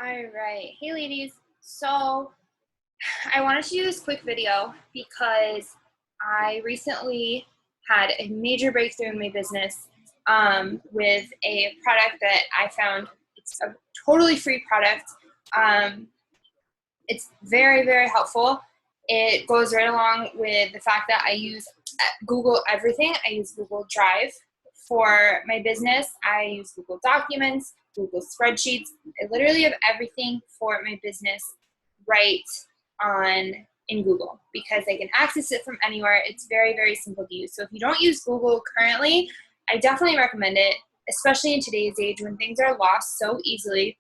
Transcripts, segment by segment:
All right. Hey, ladies. So I wanted to do this quick video because I recently had a major breakthrough in my business with a product that I found. It's a totally free product. It's very, very helpful. It goes right along with the fact that I use Google everything. I use Google Drive for my business. I use Google Documents, Google Spreadsheets. I literally have everything for my business right on in Google because I can access it from anywhere. It's very, very simple to use. So if you don't use Google currently, I definitely recommend it, especially in today's age when things are lost so easily.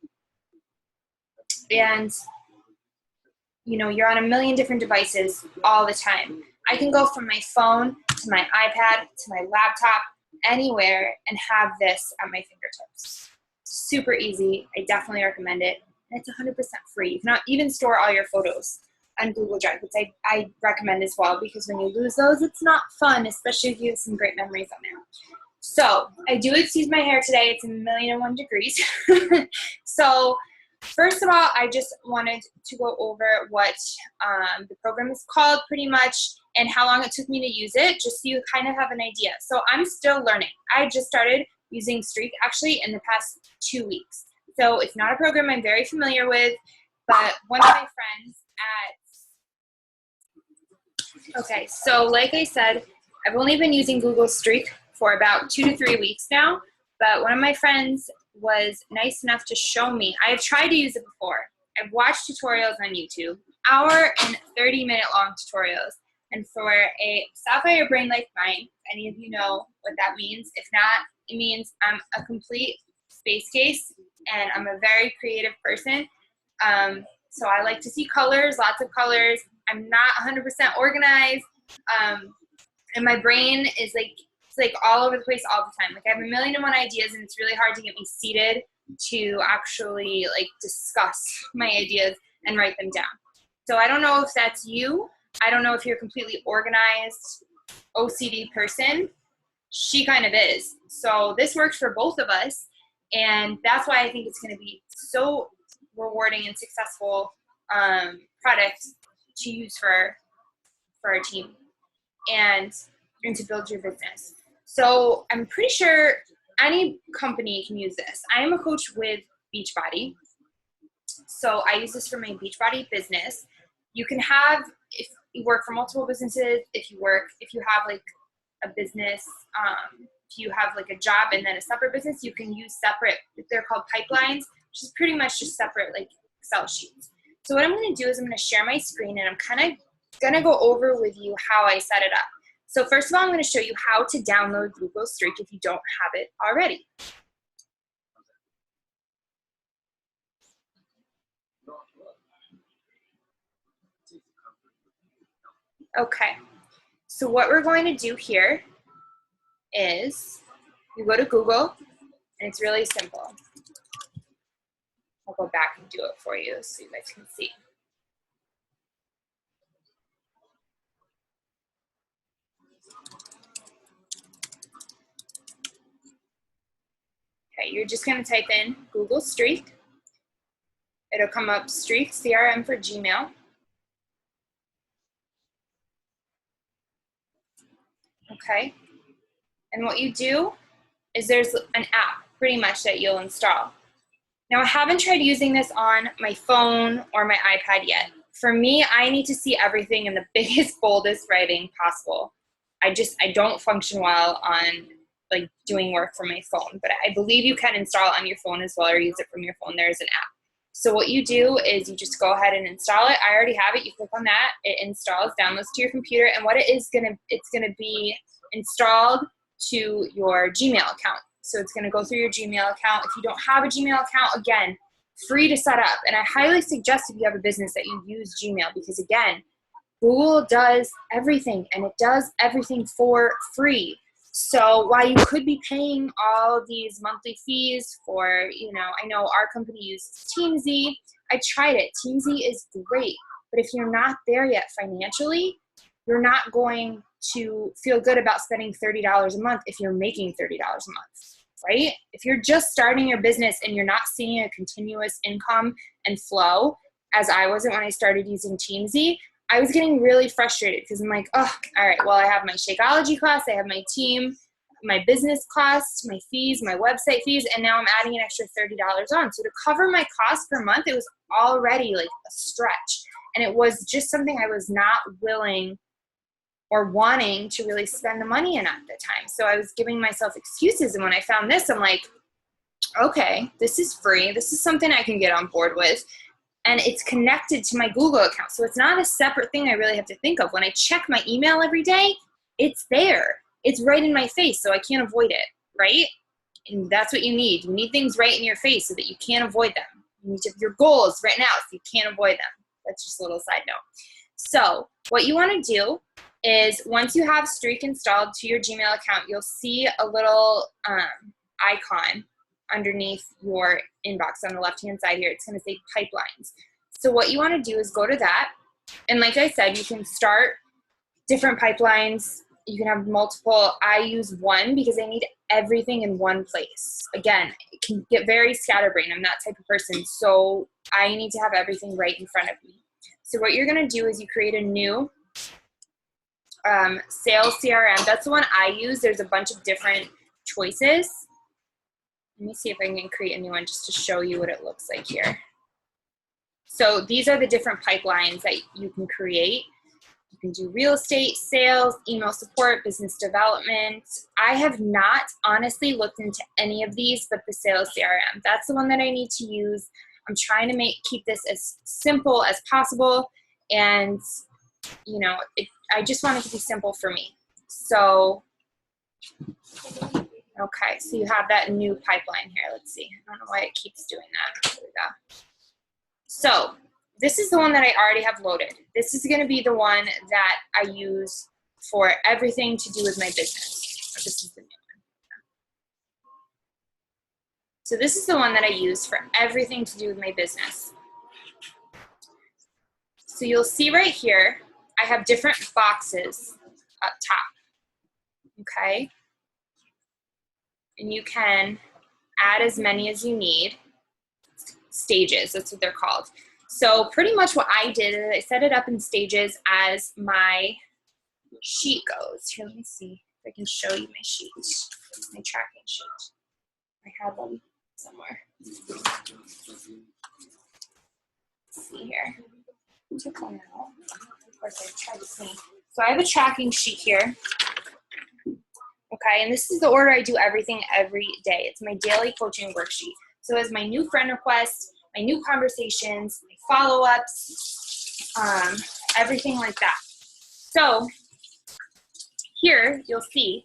And you're on a million different devices all the time. I can go from my phone to my iPad to my laptop, anywhere, and have this at my fingertips. Super easy. I definitely recommend it. And it's 100% free. You can even store all your photos on Google Drive, which I recommend as well, because when you lose those, it's not fun, especially if you have some great memories on there. So I do excuse my hair today. It's 1,001 degrees. So first of all, I just wanted to go over what the program is called pretty much and how long it took me to use it, just so you kind of have an idea. So I'm still learning. I just started using Streak actually in the past 2 weeks. So it's not a program I'm very familiar with, but one of my friends okay, so like I said, I've only been using Google Streak for about 2 to 3 weeks now, but one of my friends was nice enough to show me. I have tried to use it before. I've watched tutorials on YouTube, hour and 30-minute long tutorials. And for a sapphire brain like mine, if any of you know what that means, if not, it means I'm a complete space case and I'm a very creative person. So I like to see colors, lots of colors. I'm not 100% organized. And my brain is like all over the place all the time. Like I have 1,000,001 ideas and it's really hard to get me seated to actually like discuss my ideas and write them down. So I don't know if that's you. I don't know if you're a completely organized OCD person. She kind of is. So this works for both of us. And that's why I think it's going to be so rewarding and successful product to use for our team and to build your business. So I'm pretty sure any company can use this. I am a coach with Beachbody. So I use this for my Beachbody business. You can have, if you work for multiple businesses, if you have like a business, if you have like a job and then a separate business, you can use separate, they're called pipelines, which is pretty much just separate like Excel sheets. So what I'm going to do is I'm going to share my screen and I'm kind of going to go over with you how I set it up. So first of all, I'm going to show you how to download Google Streak if you don't have it already. Okay, so what we're going to do here is you go to Google and it's really simple. I'll go back and do it for you so you guys can see. Okay, you're just going to type in Google Streak. It'll come up Streak CRM for Gmail. Okay, and what you do is there's an app pretty much that you'll install. Now I haven't tried using this on my phone or my iPad yet. For me, I need to see everything in the biggest, boldest writing possible. I don't function well on like doing work from my phone, but I believe you can install it on your phone as well or use it from your phone. There's an app. So what you do is you just go ahead and install it. I already have it. You click on that. It installs, downloads to your computer, and what it's gonna be installed to your Gmail account. So it's gonna go through your Gmail account. If you don't have a Gmail account, again, free to set up. And I highly suggest if you have a business that you use Gmail because again, Google does everything and it does everything for free. So while you could be paying all these monthly fees for, I know our company uses Teamzy. I tried it. Teamzy is great. But if you're not there yet financially, you're not going to feel good about spending $30 a month if you're making $30 a month. right? If you're just starting your business and you're not seeing a continuous income and flow, as I wasn't when I started using Teamzy, I was getting really frustrated because I'm like, oh, all right, well, I have my Shakeology class, I have my team, my business costs, my fees, my website fees, and now I'm adding an extra $30 on. So to cover my cost per month, it was already like a stretch. And it was just something I was not willing or wanting to really spend the money in at the time. So I was giving myself excuses. And when I found this, I'm like, okay, this is free. This is something I can get on board with. And it's connected to my Google account. So it's not a separate thing I really have to think of. When I check my email every day, it's there. It's right in my face, so I can't avoid it, right? And that's what you need. You need things right in your face so that you can't avoid them. You need to, your goals right now, so you can't avoid them. That's just a little side note. So what you want to do is once you have Streak installed to your Gmail account, you'll see a little icon underneath your inbox on the left-hand side here. It's going to say pipelines. So what you want to do is go to that. And like I said, you can start different pipelines. You can have multiple. I use one because I need everything in one place. Again, it can get very scatterbrained. I'm that type of person. So I need to have everything right in front of me. So what you're going to do is you create a new sales CRM. That's the one I use. There's a bunch of different choices. Let me see if I can create a new one just to show you what it looks like here. So these are the different pipelines that you can create. You can do real estate, sales, email support, business development. I have not honestly looked into any of these but the sales CRM. That's the one that I need to use. I'm trying to keep this as simple as possible. And, you know, I just want it to be simple for me. So, okay, so you have that new pipeline here. Let's see. I don't know why it keeps doing that. There we go. So this is the one that I already have loaded. This is going to be the one that I use for everything to do with my business. This is the new one. So this is the one that I use for everything to do with my business. So you'll see right here, I have different boxes up top, okay? And you can add as many as you need. Stages, that's what they're called. So pretty much what I did is I set it up in stages as my sheet goes. Here, let me see if I can show you my sheet, my tracking sheet. I have them somewhere. Let's see here. I took one out. Of course, I tried to see. So I have a tracking sheet here. Okay, and this is the order I do everything every day. It's my daily coaching worksheet. So as my new friend requests, my new conversations, my follow-ups, everything like that. So here you'll see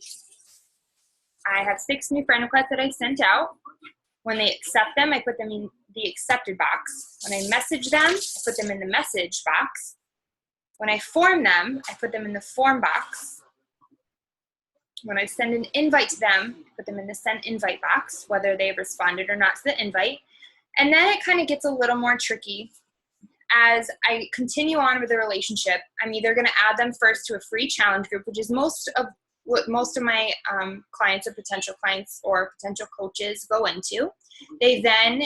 I have 6 new friend requests that I sent out. When they accept them, I put them in the accepted box. When I message them, I put them in the message box. When I form them, I put them in the form box. When I send an invite to them, I put them in the send invite box, whether they've responded or not to the invite. And then it kind of gets a little more tricky. As I continue on with the relationship, I'm either going to add them first to a free challenge group, which is what most of my clients or potential coaches go into. They then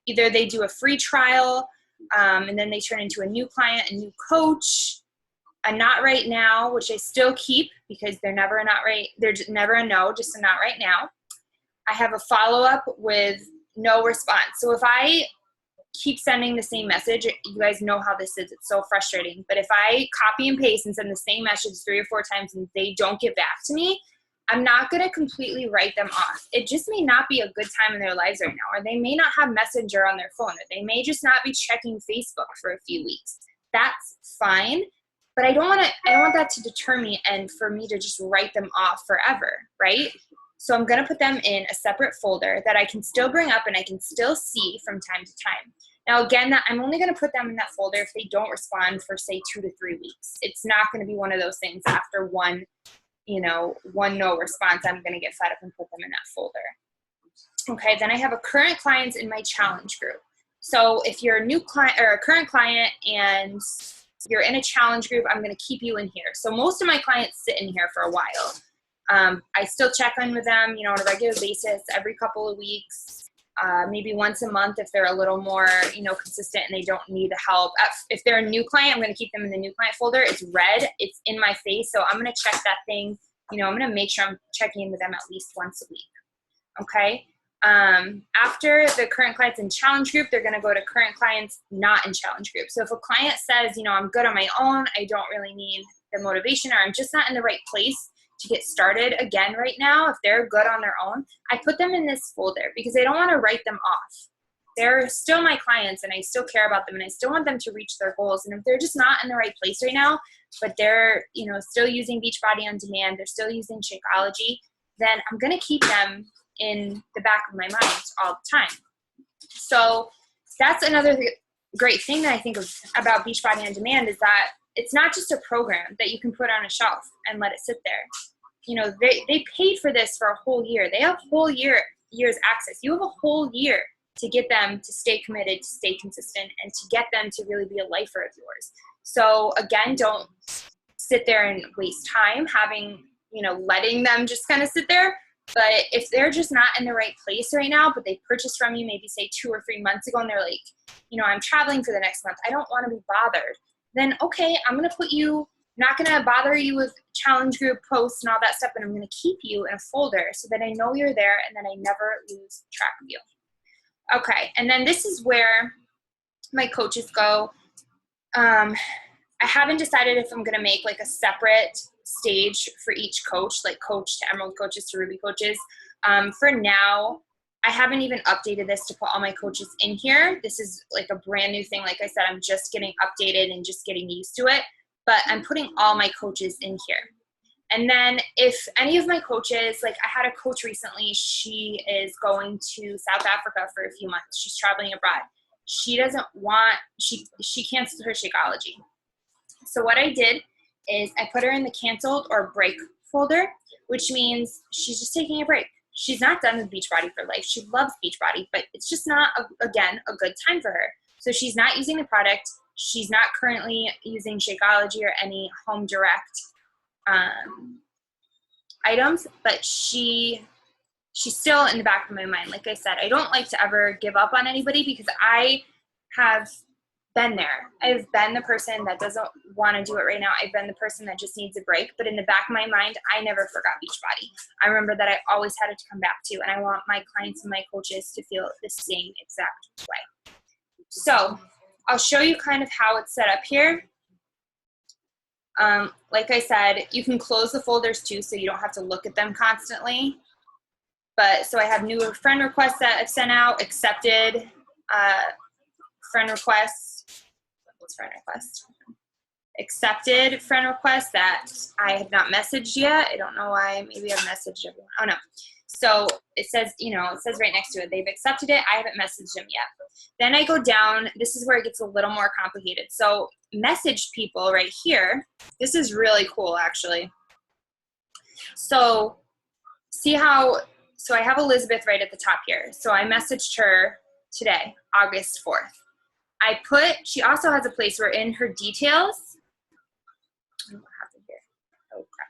either they do a free trial, and then they turn into a new client, a new coach, a not right now, which I still keep because they're never a not right. They're never a no, just a not right now. I have a follow-up with no response. So if I keep sending the same message, you guys know how this is. It's so frustrating. But if I copy and paste and send the same message 3 or 4 times and they don't get back to me, I'm not going to completely write them off. It just may not be a good time in their lives right now, or they may not have Messenger on their phone, or they may just not be checking Facebook for a few weeks. That's fine. But I don't want that to deter me and for me to just write them off forever, right? So I'm going to put them in a separate folder that I can still bring up and I can still see from time to time. Now, again, I'm only going to put them in that folder if they don't respond for, say, 2 to 3 weeks. It's not going to be one of those things after one no response, I'm going to get fed up and put them in that folder. Okay, then I have a current clients in my challenge group. So if you're a new client or a current client and you're in a challenge group, I'm going to keep you in here. So most of my clients sit in here for a while. I still check in with them, on a regular basis, every couple of weeks, maybe once a month if they're a little more, consistent and they don't need the help. If they're a new client, I'm going to keep them in the new client folder. It's red. It's in my face. So I'm going to check that thing. I'm going to make sure I'm checking in with them at least once a week. Okay. After the current clients in challenge group, they're going to go to current clients not in challenge group. So if a client says, I'm good on my own, I don't really need the motivation, or I'm just not in the right place to get started again right now, if they're good on their own, I put them in this folder because I don't want to write them off. They're still my clients and I still care about them and I still want them to reach their goals. And if they're just not in the right place right now, but they're, still using Beachbody on Demand, they're still using Shakeology, then I'm going to keep them in the back of my mind all the time. So that's another great thing that I think of about Beachbody on Demand is that it's not just a program that you can put on a shelf and let it sit there. They paid for this for a whole year. They have year's access. You have a whole year to get them to stay committed, to stay consistent, and to get them to really be a lifer of yours. So again, don't sit there and waste time letting them just kind of sit there. But if they're just not in the right place right now, but they purchased from you maybe say 2 or 3 months ago and they're like, I'm traveling for the next month, I don't want to be bothered, then okay, I'm going to put you, not going to bother you with challenge group posts and all that stuff, and I'm going to keep you in a folder so that I know you're there and then I never lose track of you. Okay, and then this is where my coaches go. I haven't decided if I'm going to make like a separate stage for each coach, like coach to emerald coaches to ruby coaches. For now, I haven't even updated this to put all my coaches in here. This is like a brand new thing. Like I said, I'm just getting updated and just getting used to it, but I'm putting all my coaches in here. And then if any of my coaches, like I had a coach recently, she is going to South Africa for a few months. She's traveling abroad. She canceled her Shakeology. So what I did is I put her in the canceled or break folder, which means she's just taking a break. She's not done with Beachbody for life. She loves Beachbody, but it's just not, again, a good time for her. So she's not using the product. She's not currently using Shakeology or any home direct items, but she's still in the back of my mind. Like I said, I don't like to ever give up on anybody because I have been there. I've been the person that doesn't want to do it right now. I've been the person that just needs a break. But in the back of my mind, I never forgot Beachbody. I remember that I always had it to come back to, and I want my clients and my coaches to feel the same exact way. So I'll show you kind of how it's set up here. Like I said, you can close the folders too, so you don't have to look at them constantly. But so I have new friend requests that I've sent out, accepted friend requests. What's friend request? Accepted friend requests that I have not messaged yet. I don't know why. Maybe I've messaged everyone. Oh no. So it says, it says right next to it, they've accepted it. I haven't messaged them yet. Then I go down. This is where it gets a little more complicated. So message people right here. This is really cool, actually. So see how, so I have Elizabeth right at the top here. So I messaged her today, August 4th. She also has a place where in her details, what happened here? Oh crap.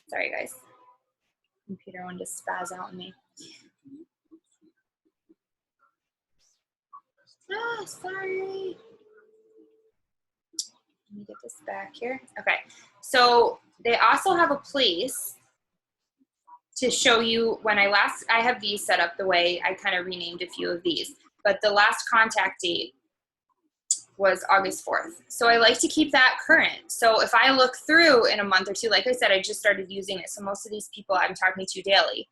Sorry guys. Computer wanted to spaz out on me. Sorry. Let me get this back here. Okay. So they also have a place to show you when I have these set up the way I kind of renamed a few of these, but the last contact date was August 4th. So I like to keep that current. So if I look through in a month or two, like I said, I just started using it. So most of these people I'm talking to daily,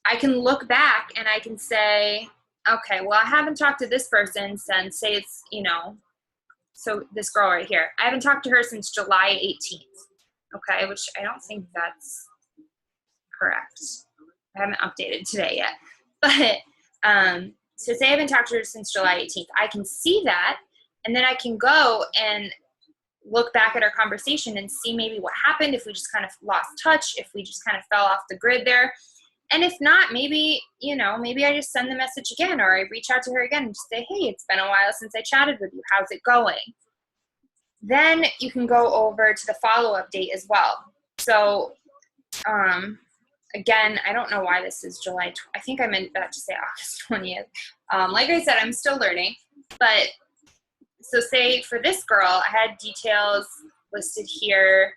I can look back and I can say, okay, well, I haven't talked to this person since, say it's, so this girl right here, I haven't talked to her since July 18th. Okay. Which I don't think that's correct. I haven't updated today yet, but, so say I haven't talked to her since July 18th. I can see that, and then I can go and look back at our conversation and see maybe what happened, if we just kind of lost touch, if we just kind of fell off the grid there. And if not, maybe, maybe I just send the message again, or I reach out to her again and just say, hey, it's been a while since I chatted with you. How's it going? Then you can go over to the follow-up date as well. So Again, I don't know why this is July. I think I meant that to say August 20th. Like I said, I'm still learning. But so say for this girl, I had details listed here.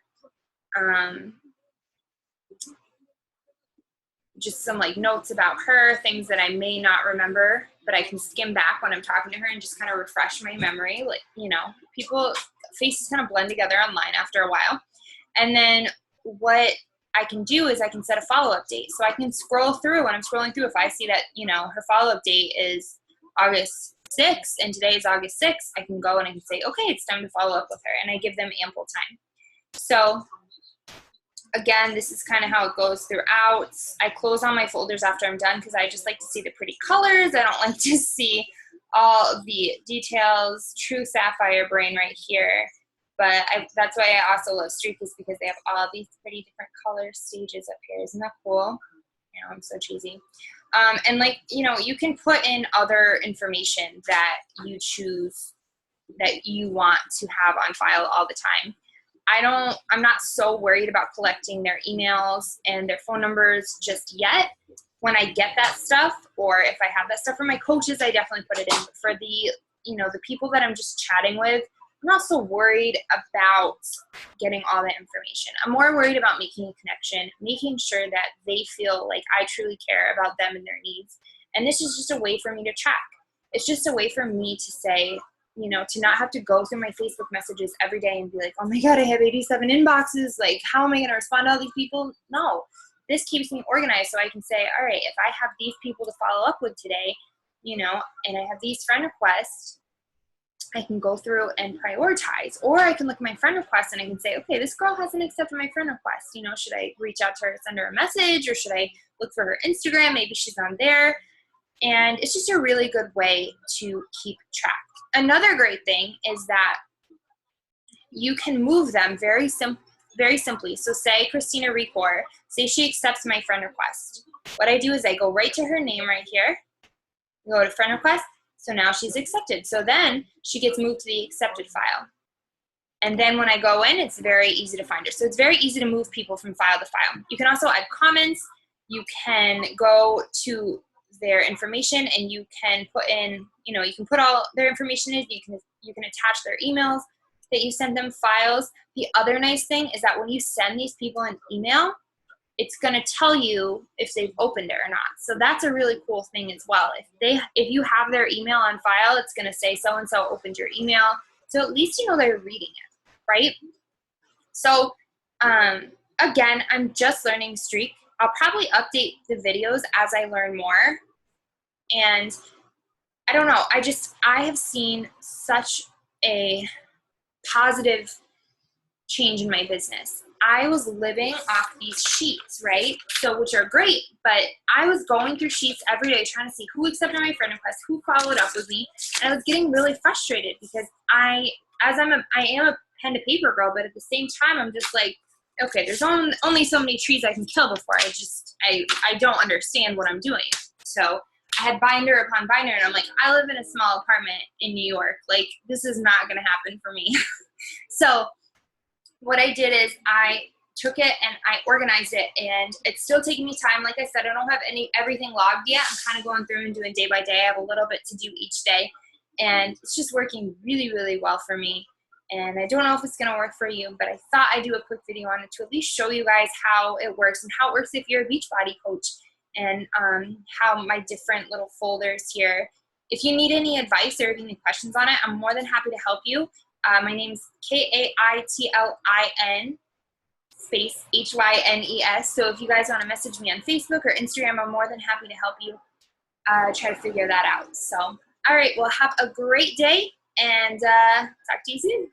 Just some like notes about her, things that I may not remember, but I can skim back when I'm talking to her and just kind of refresh my memory. Like, you know, people, faces kind of blend together online after a while. And then what I can do is I can set a follow-up date. So I can scroll through when I'm scrolling through. If I see that, you know, her follow-up date is August 6th and today is August 6th, I can go and I can say, okay, it's time to follow up with her. And I give them ample time. So again, this is kind of how it goes throughout. I close all my folders after I'm done because I just like to see the pretty colors. I don't like to see all of the details. True Sapphire Brain right here. But that's why I also love Streak, is because they have all these pretty different color stages up here. Isn't that cool? You know, I'm so cheesy. And like, you know, you can put in other information that you choose that you want to have on file all the time. I'm not so worried about collecting their emails and their phone numbers just yet. When I get that stuff, or if I have that stuff from my coaches, I definitely put it in. But for the, you know, the people that I'm just chatting with, I'm not so worried about getting all that information. I'm more worried about making a connection, making sure that they feel like I truly care about them and their needs. And this is just a way for me to track. It's just a way for me to say, you know, to not have to go through my Facebook messages every day and be like, oh my God, I have 87 inboxes. Like, how am I going to respond to all these people? No, this keeps me organized. So I can say, all right, if I have these people to follow up with today, you know, and I have these friend requests, I can go through and prioritize. Or I can look at my friend request and I can say, okay, this girl hasn't accepted my friend request. You know, should I reach out to her, send her a message, or should I look for her Instagram? Maybe she's on there. And it's just a really good way to keep track. Another great thing is that you can move them very simply. So say Christina Recor, say she accepts my friend request. What I do is I go right to her name right here, go to friend request. So now she's accepted. So then she gets moved to the accepted file. And then when I go in, it's very easy to find her. So it's very easy to move people from file to file. You can also add comments. You can go to their information and you can put in, you know, you can put all their information in. You can attach their emails that you send them, files. The other nice thing is that when you send these people an email, it's going to tell you if they've opened it or not. So that's a really cool thing as well. If you have their email on file, it's going to say so-and-so opened your email. So at least you know they're reading it, right? So again, I'm just learning Streak. I'll probably update the videos as I learn more. And I don't know, I have seen such a positive change in my business. I was living off these sheets, right? So, which are great, but I was going through sheets every day trying to see who accepted my friend request, who followed up with me, and I was getting really frustrated because I am a pen to paper girl, but at the same time, I'm just like, okay, there's only so many trees I can kill before I don't understand what I'm doing. So I had binder upon binder, and I'm like, I live in a small apartment in New York. Like, this is not going to happen for me. So what I did is I took it and I organized it, and it's still taking me time. Like I said, I don't have everything logged yet. I'm kind of going through and doing day by day. I have a little bit to do each day, and it's just working really, really well for me. And I don't know if it's going to work for you, but I thought I'd do a quick video on it to at least show you guys how it works and how it works if you're a Beachbody coach, and how my different little folders here. If you need any advice or any questions on it, I'm more than happy to help you. My name's Kaitlin space Hynes. So if you guys want to message me on Facebook or Instagram, I'm more than happy to help you try to figure that out. So, all right, well, have a great day, and talk to you soon.